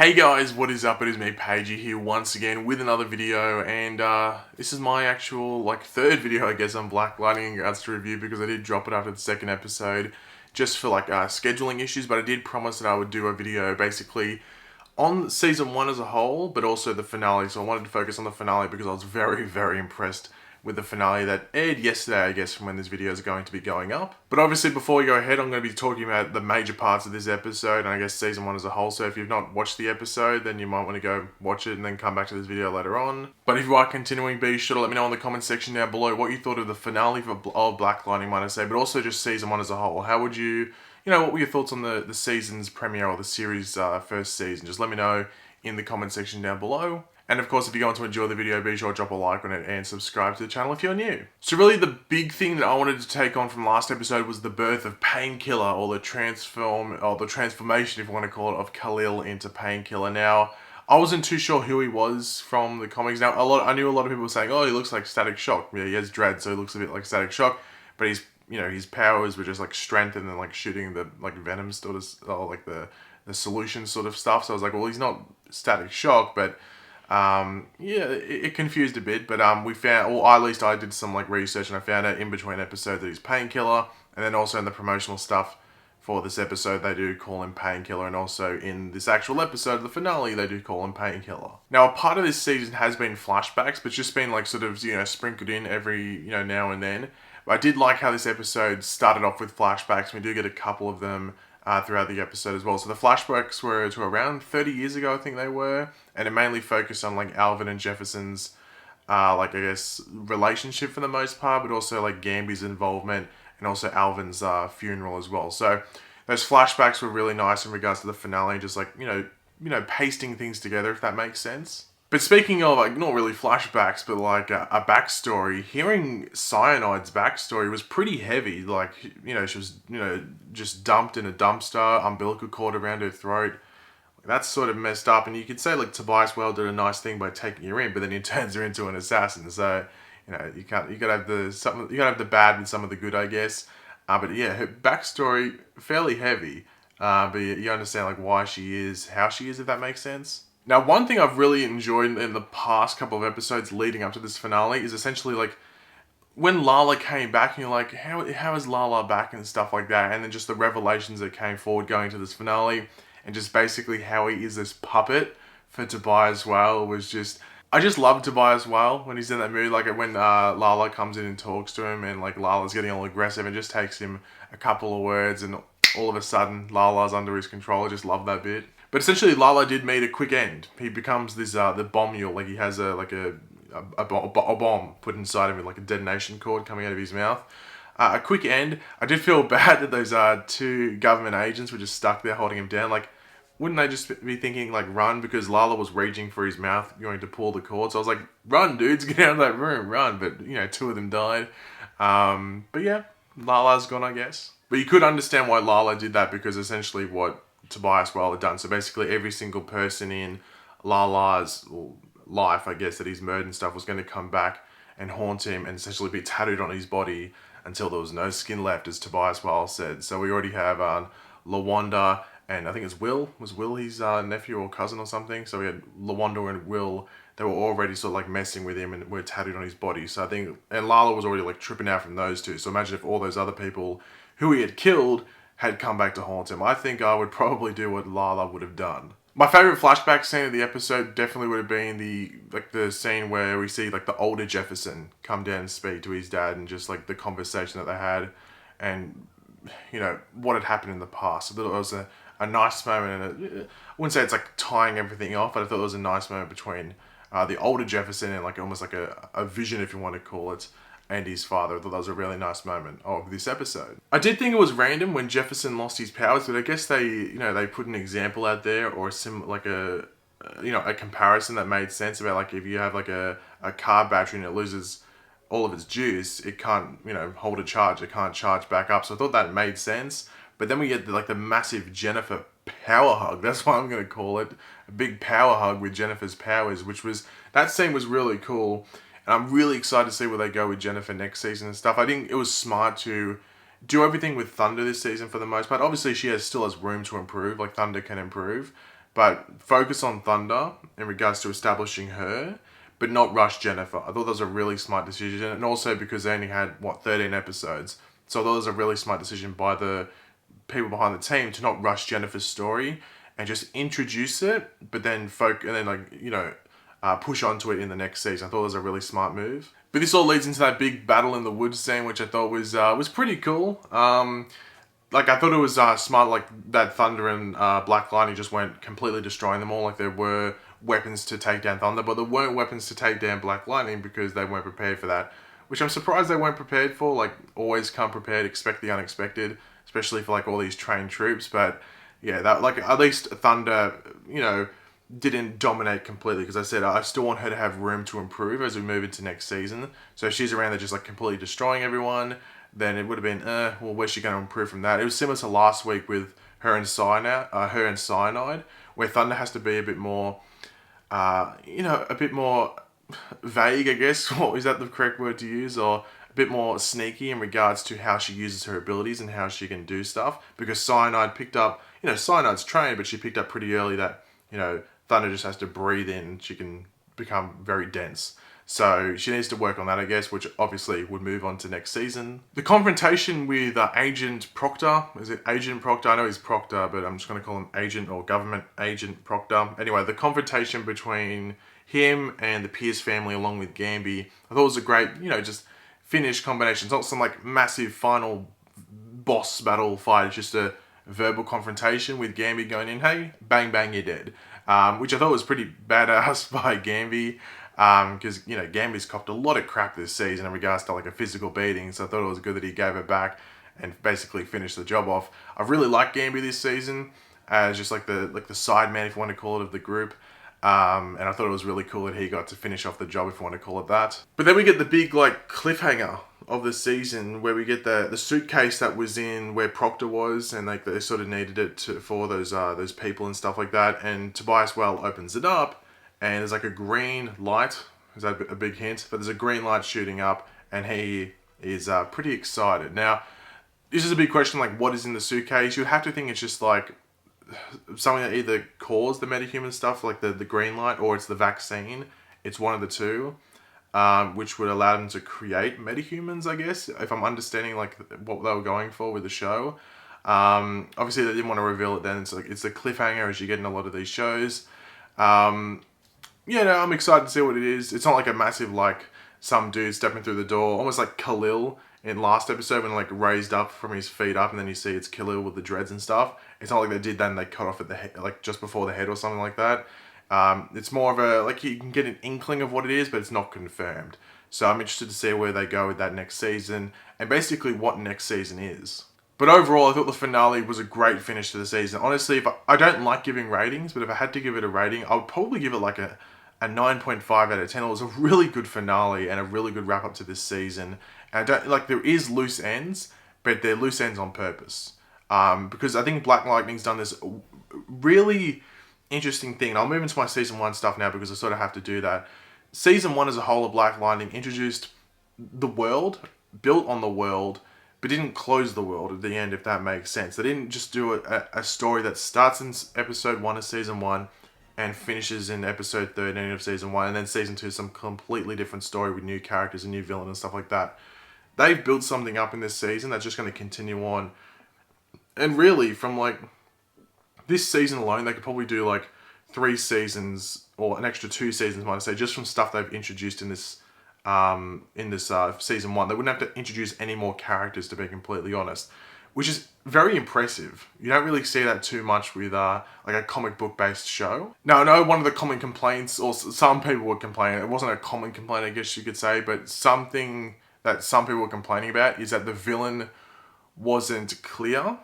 Hey guys, what is up? It is me, Pagey, here once again with another video, and this is my actual, third video, I guess, on Black Lightning in regards to review, because I did drop it after the second episode, just for, scheduling issues, but I did promise that I would do a video, basically, on Season 1 as a whole, but also the finale, so I wanted to focus on the finale because I was very, very impressed with the finale that aired yesterday, I guess, from when this video is going to be going up. But obviously, before we go ahead, I'm going to be talking about the major parts of this episode, and I guess Season 1 as a whole, so if you've not watched the episode, then you might want to go watch it and then come back to this video later on. But if you are continuing, be sure to let me know in the comment section down below what you thought of the finale of Black Lightning, might I say, but also just Season 1 as a whole. How would you, what were your thoughts on the season's premiere, or the series' first season? Just let me know in the comment section down below. And of course, if you're going to enjoy the video, be sure to drop a like on it and subscribe to the channel if you're new. So really, the big thing that I wanted to take on from last episode was the birth of Painkiller, or the transformation, if you want to call it, of Khalil into Painkiller. Now, I wasn't too sure who he was from the comics. Now, I knew a lot of people were saying, oh, he looks like Static Shock. Yeah, he has dread, so he looks a bit like Static Shock. But his powers were just strength and then shooting the venom sort of, or the solution sort of stuff. So I was like, well, he's not Static Shock, but it confused a bit, but we found, or at least I did some research, and I found out in between episodes that he's Painkiller, and then also in the promotional stuff for this episode they do call him Painkiller, and also in this actual episode, the finale, they do call him Painkiller. Now, a part of this season has been flashbacks, but just been sprinkled in every now and then. But I did like how this episode started off with flashbacks. We do get a couple of them throughout the episode as well. So the flashbacks were to around 30 years ago, I think they were, and it mainly focused on Alvin and Jefferson's relationship for the most part, but also Gamby's involvement and also Alvin's funeral as well. So those flashbacks were really nice in regards to the finale, just pasting things together, if that makes sense. But speaking of, not really flashbacks, but a backstory, hearing Cyanide's backstory was pretty heavy. She was, just dumped in a dumpster, umbilical cord around her throat. That's sort of messed up. And you could say, Tobias Whale did a nice thing by taking her in, but then he turns her into an assassin. So, you gotta have the bad with some of the good, I guess. But yeah, her backstory, fairly heavy. But you understand, why she is, how she is, if that makes sense. Now, one thing I've really enjoyed in the past couple of episodes leading up to this finale is essentially, when Lala came back, and you're like, how is Lala back and stuff like that, and then just the revelations that came forward going to this finale, and just basically how he is this puppet for Tobias Whale was just... I just love Tobias Whale when he's in that mood, when Lala comes in and talks to him, and Lala's getting all aggressive, and just takes him a couple of words, and all of a sudden Lala's under his control. I just love that bit. But essentially, Lala did meet a quick end. He becomes this the bomb mule. He has a bomb put inside of him, a detonation cord coming out of his mouth. A quick end. I did feel bad that those two government agents were just stuck there holding him down. Wouldn't they just be thinking run, because Lala was reaching for his mouth, going to pull the cord. So I was like, run, dudes, get out of that room, run. But two of them died. But yeah, Lala's gone, I guess. But you could understand why Lala did that, because essentially what Tobias Whale had done. So basically every single person in Lala's life, I guess, that he's murdered and stuff, was going to come back and haunt him and essentially be tattooed on his body until there was no skin left, as Tobias Whale said. So we already have Lawanda, and I think it's Will. Was Will his nephew or cousin or something? So we had Lawanda and Will. They were already sort of messing with him and were tattooed on his body. So I think, and Lala was already tripping out from those two. So imagine if all those other people who he had killed had come back to haunt him. I think I would probably do what Lala would have done. My favourite flashback scene of the episode definitely would have been the scene where we see the older Jefferson come down and speak to his dad, and just the conversation that they had, and what had happened in the past. I thought it was a nice moment, and I wouldn't say it's tying everything off, but I thought it was a nice moment between the older Jefferson and almost a vision, if you want to call it, and his father. I thought that was a really nice moment of this episode. I did think it was random when Jefferson lost his powers, but I guess they, they put an example out there, or a comparison that made sense about if you have a car battery and it loses all of its juice, it can't, hold a charge. It can't charge back up. So I thought that made sense. But then we get the massive Jennifer power hug. That's what I'm going to call it. A big power hug with Jennifer's powers, that scene was really cool. And I'm really excited to see where they go with Jennifer next season and stuff. I think it was smart to do everything with Thunder this season for the most part. Obviously, she still has room to improve. Thunder can improve. but focus on Thunder in regards to establishing her, but not rush Jennifer. I thought that was a really smart decision, and also because they only had 13 episodes, so I thought it was a really smart decision by the people behind the team to not rush Jennifer's story and just introduce it, but then push onto it in the next season. I thought it was a really smart move. But this all leads into that big battle in the woods scene, which I thought was pretty cool. I thought it was smart, like that Thunder and Black Lightning just weren't completely destroying them all. Like there were weapons to take down Thunder, but there weren't weapons to take down Black Lightning because they weren't prepared for that. Which I'm surprised they weren't prepared for. Like, always come prepared, expect the unexpected, especially for like all these trained troops. But yeah, that like at least Thunder, didn't dominate completely, because I said I still want her to have room to improve as we move into next season. So if she's around there just like completely destroying everyone, then it would have been, where's she going to improve from that? It was similar to last week with her and Cyanide, where Thunder has to be a bit more, a bit more vague, I guess. What is that the correct word to use? Or a bit more sneaky in regards to how she uses her abilities and how she can do stuff. Because Cyanide picked up, Cyanide's trained, but she picked up pretty early that, Thunder just has to breathe in. She can become very dense. So she needs to work on that, I guess, which obviously would move on to next season. The confrontation with Agent Proctor. Is it Agent Proctor? I know he's Proctor, but I'm just going to call him Agent or Government Agent Proctor. Anyway, the confrontation between him and the Pierce family along with Gamby, I thought it was a great, just finished combination. It's not some like massive final boss battle fight. It's just a verbal confrontation with Gamby going in, hey, bang, bang, you're dead. Which I thought was pretty badass by Gamby. Because, Gamby's copped a lot of crap this season in regards to like a physical beating. So I thought it was good that he gave it back and basically finished the job off. I really like Gamby this season as just like the side man, if you want to call it, of the group. And I thought it was really cool that he got to finish off the job, if you want to call it that. But then we get the big like cliffhanger of the season where we get the suitcase that was in where Proctor was, and like they sort of needed it for those people and stuff like that. And Tobias Well opens it up, and there's like a green light. Is that a big hint? But there's a green light shooting up, and he is pretty excited. Now, this is a big question, like what is in the suitcase? You have to think it's just like something that either caused the metahuman stuff, like the green light, or it's the vaccine. It's one of the two, which would allow them to create metahumans, I guess, if I'm understanding like what they were going for with the show. Obviously, they didn't want to reveal it then. It's the cliffhanger as you get in a lot of these shows. I'm excited to see what it is. It's not like a massive, like, some dude stepping through the door, almost like Khalil in last episode when, like, raised up from his feet up, and then you see it's Khalil with the dreads and stuff. It's not like they did that and they cut off at the head, like, just before the head or something like that. It's more of a, like, you can get an inkling of what it is, but it's not confirmed. So I'm interested to see where they go with that next season, and basically what next season is. But overall, I thought the finale was a great finish to the season. Honestly, I don't like giving ratings, but if I had to give it a rating, I would probably give it like a 9.5 out of 10. It was a really good finale and a really good wrap up to this season. And there is loose ends, but they're loose ends on purpose. Because I think Black Lightning's done this really interesting thing. And I'll move into my season 1 stuff now because I sort of have to do that. Season 1 as a whole of Black Lightning introduced the world, built on the world, but didn't close the world at the end, if that makes sense. They didn't just do a story that starts in episode 1 of season 1 and finishes in episode 13 of season 1, and then season 2 is some completely different story with new characters and new villain and stuff like that. They've built something up in this season that's just going to continue on. And really, from like this season alone, they could probably do like 3 seasons or an extra 2 seasons, might I say, just from stuff they've introduced in this season 1. They wouldn't have to introduce any more characters, to be completely honest, which is very impressive. You don't really see that too much with like a comic book based show. Now, I know one of the common complaints, or some people were complaining, it wasn't a common complaint, I guess you could say, but something that some people were complaining about is that the villain wasn't clear.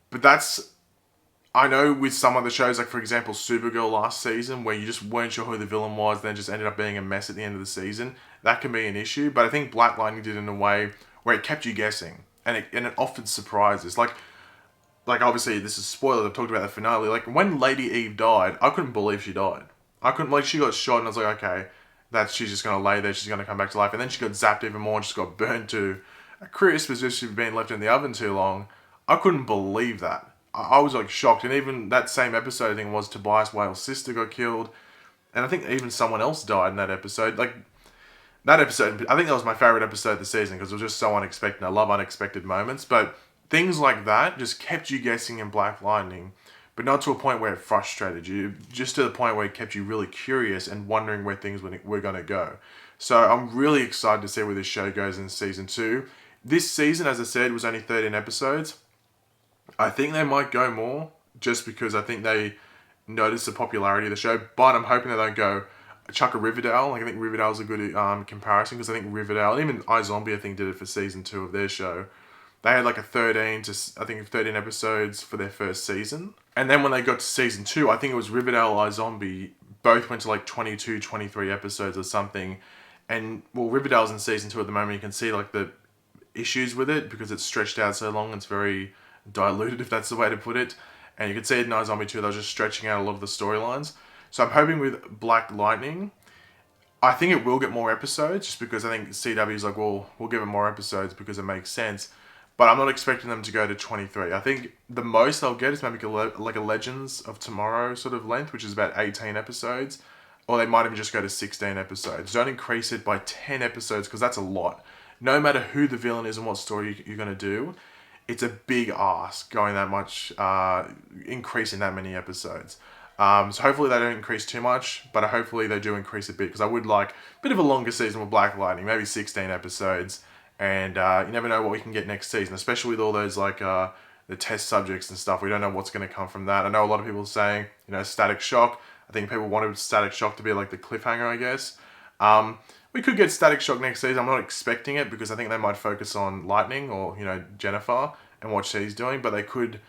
But that's, I know with some other shows, like for example Supergirl last season, where you just weren't sure who the villain was, then just ended up being a mess at the end of the season. That can be an issue, but I think Black Lightning did it in a way where it kept you guessing, and it offered surprises. Like obviously this is spoiler. I've talked about the finale. Like when Lady Eve died, I couldn't believe she died. She got shot, and I was like, okay, she's just gonna lay there. She's gonna come back to life, and then she got zapped even more, and just got burnt to a crisp as if she'd been left in the oven too long. I couldn't believe that. I was like shocked. And even that same episode, I think it was Tobias Whale's sister got killed, and I think even someone else died in that episode. Like that episode, I think that was my favorite episode of the season because it was just so unexpected. I love unexpected moments, but things like that just kept you guessing in Black Lightning, but not to a point where it frustrated you, just to the point where it kept you really curious and wondering where things were going to go. So I'm really excited to see where this show goes in season 2. This season, as I said, was only 13 episodes. I think they might go more, just because I think they notice the popularity of the show, but I'm hoping they don't go chuck a Riverdale. Like, I think Riverdale's a good comparison, because I think Riverdale, even iZombie, I think, did it for season 2 of their show. They had like a 13 episodes for their first season. And then when they got to season 2, I think it was Riverdale, iZombie, both went to like 22, 23 episodes or something. And, well, Riverdale's in season 2 at the moment. You can see like the issues with it because it's stretched out so long. It's very diluted, if that's the way to put it. And you can see it in iZombie 2, they were just stretching out a lot of the storylines. So I'm hoping with Black Lightning, I think it will get more episodes, just because I think CW's like, well, we'll give it more episodes because it makes sense. But I'm not expecting them to go to 23. I think the most they'll get is maybe like a Legends of Tomorrow sort of length, which is about 18 episodes. Or they might even just go to 16 episodes. Don't increase it by 10 episodes, because that's a lot. No matter who the villain is and what story you're going to do, it's a big ask going that much, increasing that many episodes. So hopefully they don't increase too much, but hopefully they do increase a bit, because I would like a bit of a longer season with Black Lightning, maybe 16 episodes. And you never know what we can get next season, especially with all those like the test subjects and stuff. We don't know what's going to come from that. I know a lot of people are saying, Static Shock. I think people wanted Static Shock to be like the cliffhanger, I guess. We could get Static Shock next season. I'm not expecting it, because I think they might focus on Lightning or, Jennifer and what she's doing. But they could,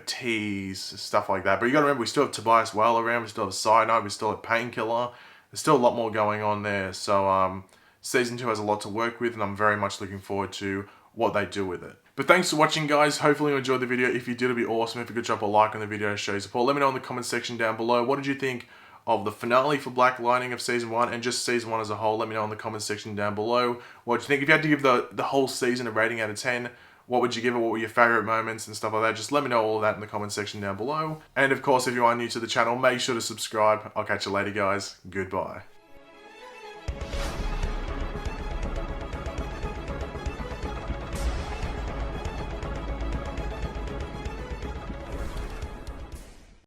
tease stuff like that. But you got to remember, we still have Tobias Whale around. We still have Cyanide. We still have Painkiller. There's still a lot more going on there. So season 2 has a lot to work with, and I'm very much looking forward to what they do with it. But thanks for watching, guys. Hopefully you enjoyed the video. If you did, it'd be awesome if you could drop a like on the video to show your support. Let me know in the comment section down below. What did you think of the finale for Black Lightning of season 1 and just season 1 as a whole? Let me know in the comment section down below. What do you think? If you had to give the whole season a rating out of 10, what would you give it? What were your favorite moments and stuff like that? Just let me know all of that in the comment section down below. And of course, if you are new to the channel, make sure to subscribe. I'll catch you later, guys. Goodbye.